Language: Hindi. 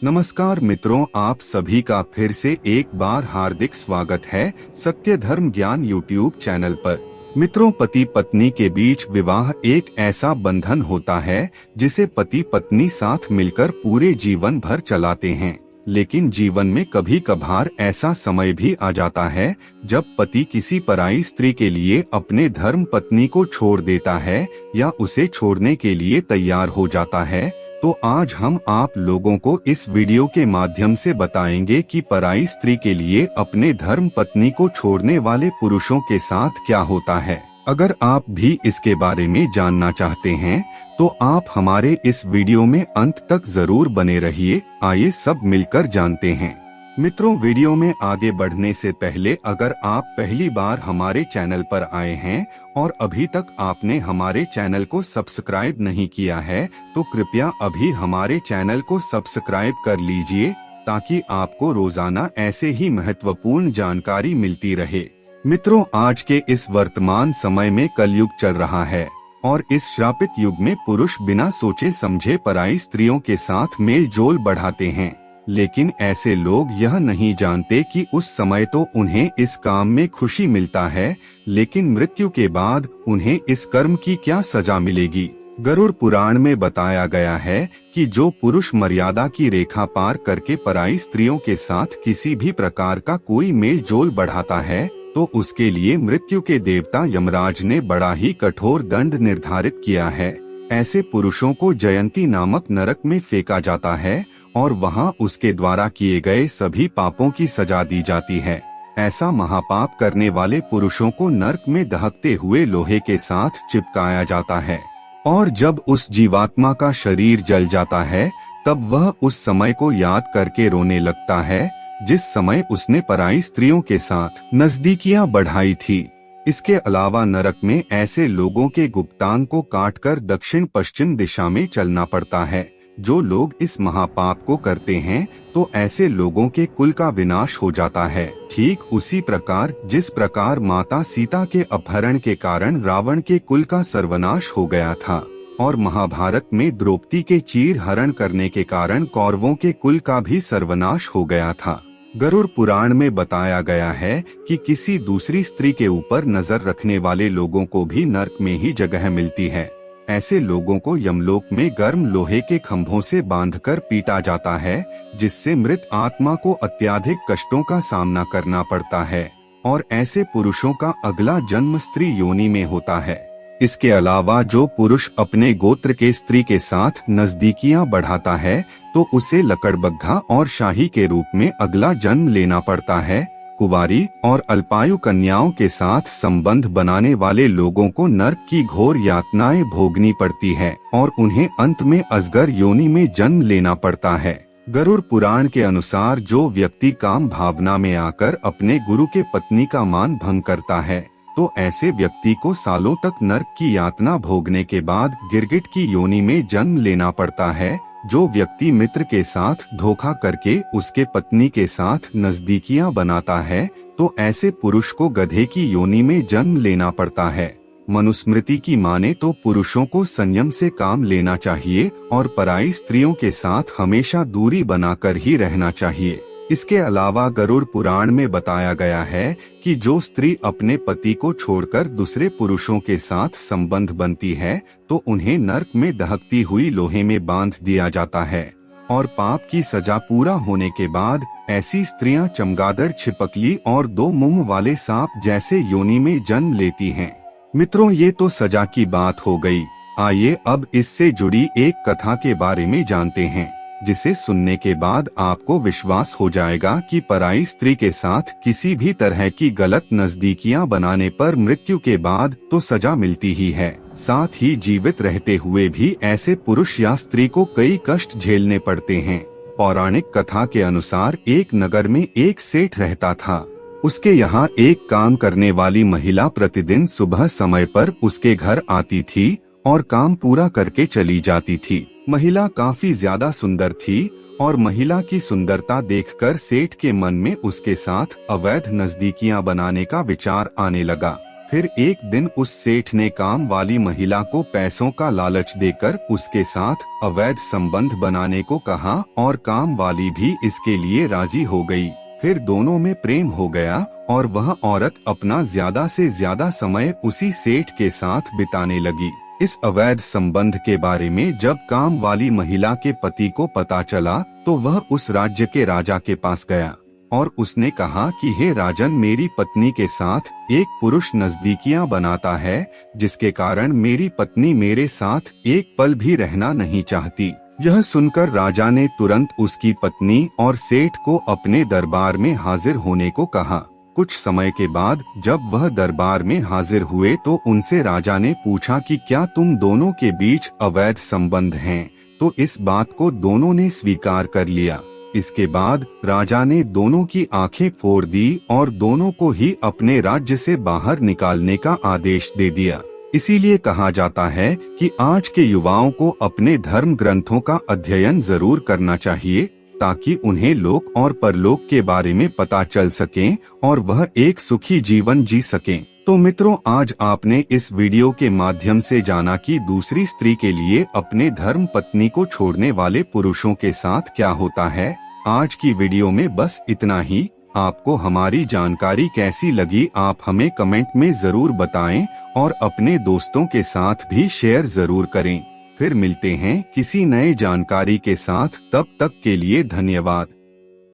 नमस्कार मित्रों, आप सभी का फिर से एक बार हार्दिक स्वागत है सत्य धर्म ज्ञान यूट्यूब चैनल पर। मित्रों, पति पत्नी के बीच विवाह एक ऐसा बंधन होता है जिसे पति पत्नी साथ मिलकर पूरे जीवन भर चलाते हैं। लेकिन जीवन में कभी कभार ऐसा समय भी आ जाता है जब पति किसी पराई स्त्री के लिए अपने धर्म पत्नी को छोड़ देता है या उसे छोड़ने के लिए तैयार हो जाता है। तो आज हम आप लोगों को इस वीडियो के माध्यम से बताएंगे कि पराई स्त्री के लिए अपने धर्म पत्नी को छोड़ने वाले पुरुषों के साथ क्या होता है। अगर आप भी इसके बारे में जानना चाहते हैं तो आप हमारे इस वीडियो में अंत तक जरूर बने रहिए। आइए सब मिलकर जानते हैं। मित्रों, वीडियो में आगे बढ़ने से पहले अगर आप पहली बार हमारे चैनल पर आए हैं और अभी तक आपने हमारे चैनल को सब्सक्राइब नहीं किया है तो कृपया अभी हमारे चैनल को सब्सक्राइब कर लीजिए ताकि आपको रोजाना ऐसे ही महत्वपूर्ण जानकारी मिलती रहे। मित्रों, आज के इस वर्तमान समय में कलयुग चल रहा है और इस श्रापित युग में पुरुष बिना सोचे समझे पराई स्त्रियों के साथ मेल जोल बढ़ाते हैं। लेकिन ऐसे लोग यह नहीं जानते कि उस समय तो उन्हें इस काम में खुशी मिलता है, लेकिन मृत्यु के बाद उन्हें इस कर्म की क्या सजा मिलेगी। गरुड़ पुराण में बताया गया है कि जो पुरुष मर्यादा की रेखा पार करके पराई स्त्रियों के साथ किसी भी प्रकार का कोई मेल जोल बढ़ाता है तो उसके लिए मृत्यु के देवता यमराज ने बड़ा ही कठोर दंड निर्धारित किया है। ऐसे पुरुषों को जयंती नामक नरक में फेंका जाता है और वहां उसके द्वारा किए गए सभी पापों की सजा दी जाती है। ऐसा महापाप करने वाले पुरुषों को नरक में दहकते हुए लोहे के साथ चिपकाया जाता है और जब उस जीवात्मा का शरीर जल जाता है तब वह उस समय को याद करके रोने लगता है जिस समय उसने पराई स्त्रियों के साथ नजदीकियां बढ़ाई थी। इसके अलावा नरक में ऐसे लोगों के गुप्तांग को काटकर दक्षिण पश्चिम दिशा में चलना पड़ता है। जो लोग इस महापाप को करते हैं तो ऐसे लोगों के कुल का विनाश हो जाता है। ठीक उसी प्रकार जिस प्रकार माता सीता के अपहरण के कारण रावण के कुल का सर्वनाश हो गया था और महाभारत में द्रौपदी के चीर हरण करने के कारण कौरवों के कुल का भी सर्वनाश हो गया था। गरुड़ पुराण में बताया गया है कि किसी दूसरी स्त्री के ऊपर नजर रखने वाले लोगों को भी नरक में ही जगह मिलती है। ऐसे लोगों को यमलोक में गर्म लोहे के खंभों से बांधकर पीटा जाता है जिससे मृत आत्मा को अत्यधिक कष्टों का सामना करना पड़ता है और ऐसे पुरुषों का अगला जन्म स्त्री योनि में होता है। इसके अलावा जो पुरुष अपने गोत्र के स्त्री के साथ नजदीकियां बढ़ाता है तो उसे लकड़बग्घा और शाही के रूप में अगला जन्म लेना पड़ता है। कुंवारी और अल्पायु कन्याओं के साथ संबंध बनाने वाले लोगों को नरक की घोर यातनाएं भोगनी पड़ती है और उन्हें अंत में अजगर योनि में जन्म लेना पड़ता है। गरुड़ पुराण के अनुसार जो व्यक्ति काम भावना में आकर अपने गुरु के पत्नी का मान भंग करता है तो ऐसे व्यक्ति को सालों तक नरक की यातना भोगने के बाद गिरगिट की योनि में जन्म लेना पड़ता है। जो व्यक्ति मित्र के साथ धोखा करके उसके पत्नी के साथ नजदीकियां बनाता है तो ऐसे पुरुष को गधे की योनि में जन्म लेना पड़ता है। मनुस्मृति की माने तो पुरुषों को संयम से काम लेना चाहिए और पराई स्त्रियों के साथ हमेशा दूरी बनाकर ही रहना चाहिए। इसके अलावा गरुड़ पुराण में बताया गया है कि जो स्त्री अपने पति को छोड़कर दूसरे पुरुषों के साथ संबंध बनती है तो उन्हें नरक में दहकती हुई लोहे में बांध दिया जाता है और पाप की सजा पूरा होने के बाद ऐसी स्त्रियां चमगादड़, छिपकली और दो मुंह वाले सांप जैसे योनि में जन्म लेती हैं। मित्रों, ये तो सजा की बात हो गई। आइए अब इससे जुड़ी एक कथा के बारे में जानते हैं जिसे सुनने के बाद आपको विश्वास हो जाएगा कि पराई स्त्री के साथ किसी भी तरह की गलत नजदीकियां बनाने पर मृत्यु के बाद तो सजा मिलती ही है, साथ ही जीवित रहते हुए भी ऐसे पुरुष या स्त्री को कई कष्ट झेलने पड़ते हैं। पौराणिक कथा के अनुसार एक नगर में एक सेठ रहता था। उसके यहाँ एक काम करने वाली महिला प्रतिदिन सुबह समय पर उसके घर आती थी और काम पूरा करके चली जाती थी। महिला काफी ज्यादा सुंदर थी और महिला की सुंदरता देखकर सेठ के मन में उसके साथ अवैध नजदीकियां बनाने का विचार आने लगा। फिर एक दिन उस सेठ ने काम वाली महिला को पैसों का लालच देकर उसके साथ अवैध संबंध बनाने को कहा और काम वाली भी इसके लिए राजी हो गई। फिर दोनों में प्रेम हो गया और वह औरत अपना ज्यादा से ज्यादा समय उसी सेठ के साथ बिताने लगी। इस अवैध संबंध के बारे में जब काम वाली महिला के पति को पता चला तो वह उस राज्य के राजा के पास गया और उसने कहा कि हे राजन, मेरी पत्नी के साथ एक पुरुष नजदीकियां बनाता है जिसके कारण मेरी पत्नी मेरे साथ एक पल भी रहना नहीं चाहती। यह सुनकर राजा ने तुरंत उसकी पत्नी और सेठ को अपने दरबार में हाजिर होने को कहा। कुछ समय के बाद जब वह दरबार में हाजिर हुए तो उनसे राजा ने पूछा कि क्या तुम दोनों के बीच अवैध संबंध हैं? तो इस बात को दोनों ने स्वीकार कर लिया। इसके बाद राजा ने दोनों की आंखें फोड़ दी और दोनों को ही अपने राज्य से बाहर निकालने का आदेश दे दिया। इसीलिए कहा जाता है कि आज के युवाओं को अपने धर्म ग्रंथों का अध्ययन जरूर करना चाहिए ताकि उन्हें लोक और परलोक के बारे में पता चल सके और वह एक सुखी जीवन जी सकें। तो मित्रों, आज आपने इस वीडियो के माध्यम से जाना कि दूसरी स्त्री के लिए अपने धर्म पत्नी को छोड़ने वाले पुरुषों के साथ क्या होता है। आज की वीडियो में बस इतना ही। आपको हमारी जानकारी कैसी लगी आप हमें कमेंट में जरूर बताएं और अपने दोस्तों के साथ भी शेयर जरूर करें। फिर मिलते हैं किसी नए जानकारी के साथ, तब तक के लिए धन्यवाद।